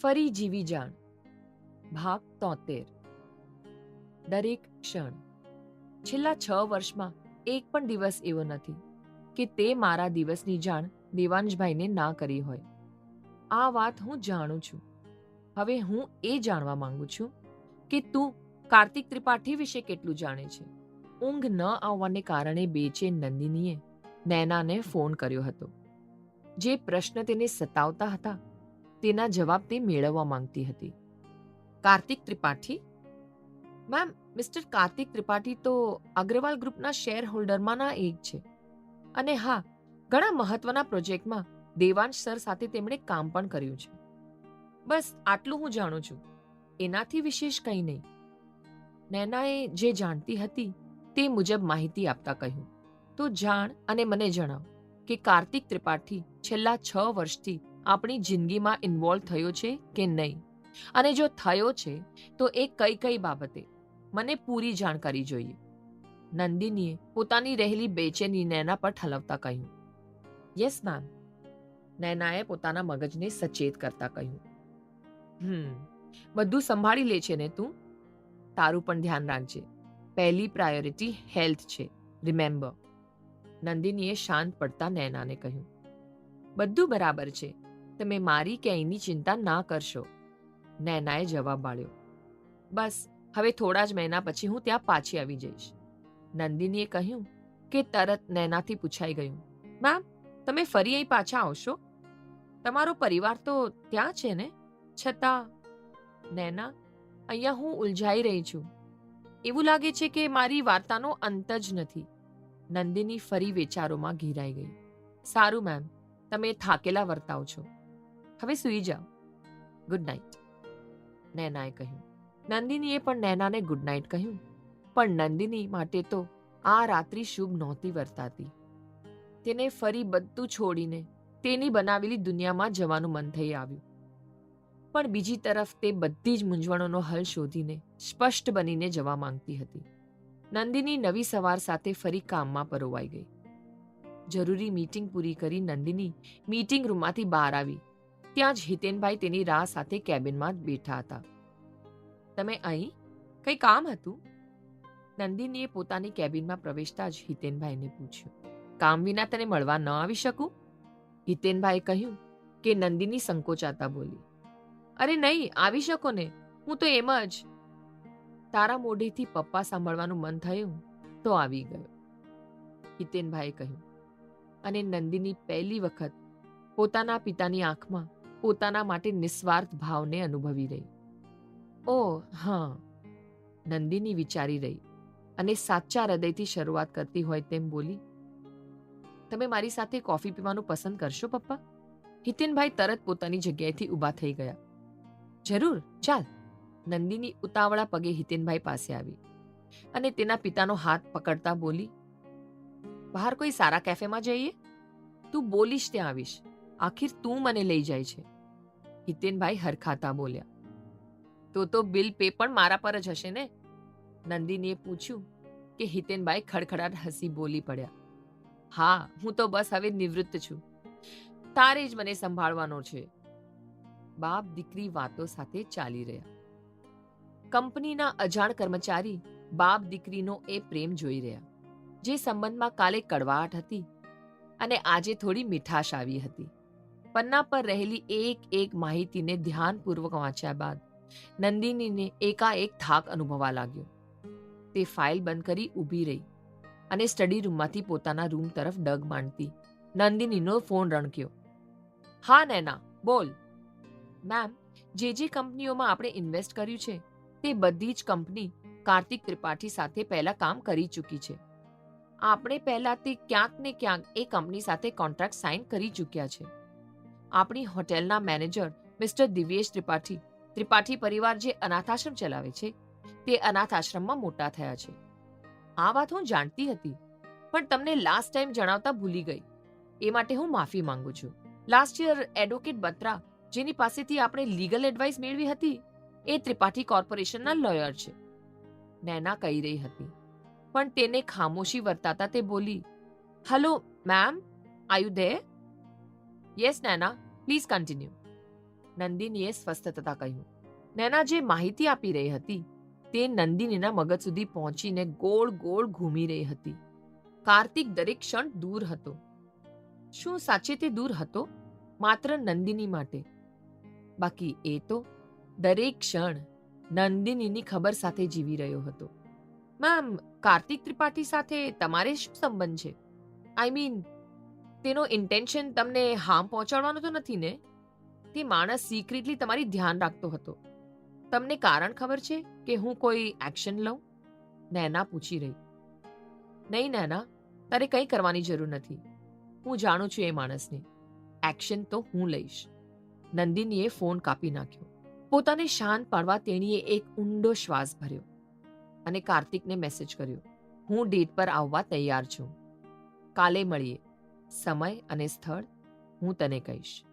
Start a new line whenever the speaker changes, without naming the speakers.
ફરી જીવી જાણ ભાગ 73. દરેક ક્ષણ. છેલ્લા 6 વર્ષમાં એક પણ દિવસ એવો નથી કે તે મારા દિવસની જાણ દેવાંશભાઈને ના કરી હોય. આ વાત હું જાણું છું. હવે હું એ જાણવા માંગુ છું કે તું કાર્તિક ત્રિપાઠી વિશે કેટલું જાણે છે. ઊંઘ ન આવવાને કારણે બેચેન નંદિનીએ નૈનાને ફોન કર્યો હતો. જે પ્રશ્ન તેને સતાવતા હતા તેના જવાબ તે મેળવવા માંગતી હતી. કાર્તિક ત્રિપાઠી? મેમ, મિસ્ટર કાર્તિક ત્રિપાઠી તો અગ્રવાલ ગ્રુપના શેર હોલ્ડરમાંના એક છે. અને હા, ઘણા મહત્વના પ્રોજેક્ટમાં દેવાંશ સર સાથે તેમણે કામ પણ કર્યું છે. બસ આટલું હું જાણું છું, એનાથી વિશેષ કંઈ નહીં. નૈનાએ જે જાણતી હતી તે મુજબ માહિતી આપતા કહ્યું, તો જાણ અને મને જણાવ કે કાર્તિક ત્રિપાઠી છેલ્લા 6 વર્ષથી આપણી જિંદગીમાં ઇન્વોલ્વ થયો છે કે નહીં, અને જો થયો છે તો એ કઈ કઈ બાબતે. મને પૂરી જાણકારી જોઈએ. નંદિનીએ પોતાની રહેલી બેચેની નૈના પર ઠલવતા કહ્યું. Yes ma'am. નૈનાએ પોતાના મગજને સચેત કરતા કહ્યું. બધું સંભાળી લે છે ને તું? તારું પણ ધ્યાન રાખજે. પહેલી પ્રાયોરિટી હેલ્થ છે, રિમેમ્બર. નંદિનીએ શાંત પડતા નૈનાને કહ્યું. બધું બરાબર છે, તમે મારી કે અહીંની ચિંતા ના કરશો. નૈનાએ જવાબ આપ્યો. બસ હવે થોડા જ મહિના પછી હું ત્યાં પાછી આવી જઈશ. નંદિનીએ કહ્યું કે તરત નૈનાથી પૂછાઈ ગયું. મેમ, તમે ફરી અહીં પાછા આવશો? તમારો પરિવાર તો ત્યાં છે ને? છતાં નૈના, અહીંયા હું ઉલઝાઈ રહી છું. એવું લાગે છે કે મારી વાર્તાનો અંત જ નથી. નંદિની ફરી વિચારોમાં ઘેરાઈ ગઈ. સારું મેમ, તમે થાકેલા વર્તાવ છો. હવે સૂઈ જાઓ. ગુડ નાઇટ, નૈનાએ કહ્યું. નંદિનીએ પણ નૈનાને ગુડ નાઇટ કહ્યું. પણ નંદિની માટે તો આ રાત્રિ શુભ નહોતી વર્તાતી. તેને ફરી બધું છોડીને તેની બનાવેલી દુનિયામાં જવાનું મન થઈ આવ્યું. પણ બીજી તરફ તે બધી જ મૂંઝવણોનો હલ શોધીને સ્પષ્ટ બનીને જવા માંગતી હતી. નંદિની નવી સવાર સાથે ફરી કામમાં પરોવાઈ ગઈ. જરૂરી મીટિંગ પૂરી કરી નંદિની મીટિંગ રૂમમાંથી બહાર આવી. ત્યાં જ હિતેનભાઈ તેની રાહ સાથે કેબિનમાં જ બેઠા હતા. તમે અહીં? કંઈ કામ હતું? નંદિનીએ પોતાની કેબિનમાં પ્રવેશતા જ હિતેનભાઈને પૂછ્યું. કામ વિના તને મળવા ન આવી શકું? હિતેનભાઈએ કહ્યું કે નંદિની સંકોચાતા બોલી. અરે નહીં, આવી શકો ને, હું તો એમ જ. તારા મોઢેથી પપ્પા સાંભળવાનું મન થયું તો આવી ગયો, હિતેનભાઈએ કહ્યું. અને નંદિની પહેલી વખત પોતાના પિતાની આંખમાં પોતાના માટે નિસ્વાર્થ ભાવને અનુભવી રહી. ઓહ હા, નંદિની વિચારી રહી અને સાચા હૃદયથી શરૂઆત કરતી હોય તેમ બોલી. તમે મારી સાથે કોફી પીવાનું પસંદ કરશો પપ્પા? હિતેનભાઈ તરત પોતાની જગ્યાએથી ઊભા થઈ ગયા. જરૂર, ચાલ. નંદિની ઉતાવળા પગે હિતેનભાઈ પાસે આવી અને તેના પિતાનો હાથ પકડતા બોલી. બહાર કોઈ સારા કેફેમાં જઈએ? તું બોલીશ ત્યાં આવીશ. આખિર તું મને લઈ જાય છે. હિતેનભાઈ હરખાતા બોલ્યા. તો બિલ પે પણ મારા પર જ હશે ને? નંદિનીએ પૂછ્યું કે હિતેનભાઈ ખડખડાટ હસી બોલી પડ્યા. હા, હું તો બસ હવે નિવૃત્ત છું. તારે જ મને સંભાળવાનો છે. બાપ દીકરી વાતો સાથે ચાલી રહ્યા. કંપનીના અજાણ કર્મચારી બાપ દીકરીનો એ પ્રેમ જોઈ રહ્યા. જે સંબંધમાં કાલે કડવાટ હતી અને આજે થોડી મીઠાશ આવી હતી. પન્ના પર રહેલી એક માહિતીને ધ્યાનપૂર્વક વાંચ્યા બાદ નંદિનીને એકાએક થાક અનુભવા લાગ્યો. તે ફાઇલ બંધ કરી ઊભી રહી અને સ્ટડી રૂમમાંથી પોતાના રૂમ તરફ ડગ માંડતી નંદિનીનો ફોન રણક્યો. હા નૈના, બોલ. મેમ, જે કંપનીઓમાં આપણે ઇન્વેસ્ટ કર્યું છે તે બધી જ કંપની કાર્તિક ત્રિપાઠી સાથે પહેલા કામ કરી ચૂકી છે. આપણે પહેલાથી ક્યાંક ને ક્યાંક એ કંપની સાથે કોન્ટ્રાક્ટ સાઇન કરી ચૂક્યા છે. આપણી હોટેલના મેનેજર મિસ્ટર દિવ્યેશ ત્રિપાઠી પરિવાર જે અનાથાશ્રમ ચલાવે છે તે અનાથાશ્રમમાં મોટા થયા છે. આ વાત હું જાણતી હતી, પણ તમને લાસ્ટ ટાઈમ જણાવતા ભૂલી ગઈ. એ માટે હું માફી માંગુ છું. લાસ્ટ યર એડવોકેટ બત્રા, જેની પાસેથી આપણે લીગલ એડવાઇસ મેળવી હતી, એ ત્રિપાઠી કોર્પોરેશનના લોયર છે. નૈના કહી રહી હતી, પણ તેને ખામોશી વર્તાતા તે બોલી. Hello ma'am, are you there? Yes Naina, please continue. નંદિનીએ સ્વસ્થ થતા કહ્યું. નૈના જે માહિતી આપી રહી હતી તે નંદિનીના મગજ સુધી પહોંચીને ગોળ ગોળ ઘૂમી રહી હતી. કાર્તિક દરેક ક્ષણ દૂર હતો. શું સાચે તે દૂર હતો? માત્ર નંદિની માટે. બાકી એ તો દરેક ક્ષણ નંદિનીની ખબર સાથે જીવી રહ્યો હતો. મેમ, કાર્તિક ત્રિપાઠી સાથે તમારે શું સંબંધ છે? આઈ મીન, તેનો ઇન્ટેન્શન તમને હાર્મ પહોંચાડવાનો તો નથી ને? તે માણસ સિક્રેટલી તમારી ધ્યાન રાખતો હતો. તમને કારણ ખબર છે કે હું કોઈ એક્શન લઉં? નૈના પૂછી રહી. નહીં નૈના, તારે કંઈ કરવાની જરૂર નથી. હું જાણું છું એ માણસને. એક્શન તો હું લઈશ. નંદિનીએ ફોન કાપી નાખ્યો. પોતાને શાંત પાડવા તેણીએ એક ઊંડો શ્વાસ ભર્યો અને કાર્તિકને મેસેજ કર્યો. હું ડેટ પર આવવા તૈયાર છું. કાલે મળીએ. સમય અને સ્થળ હું તને કહીશ.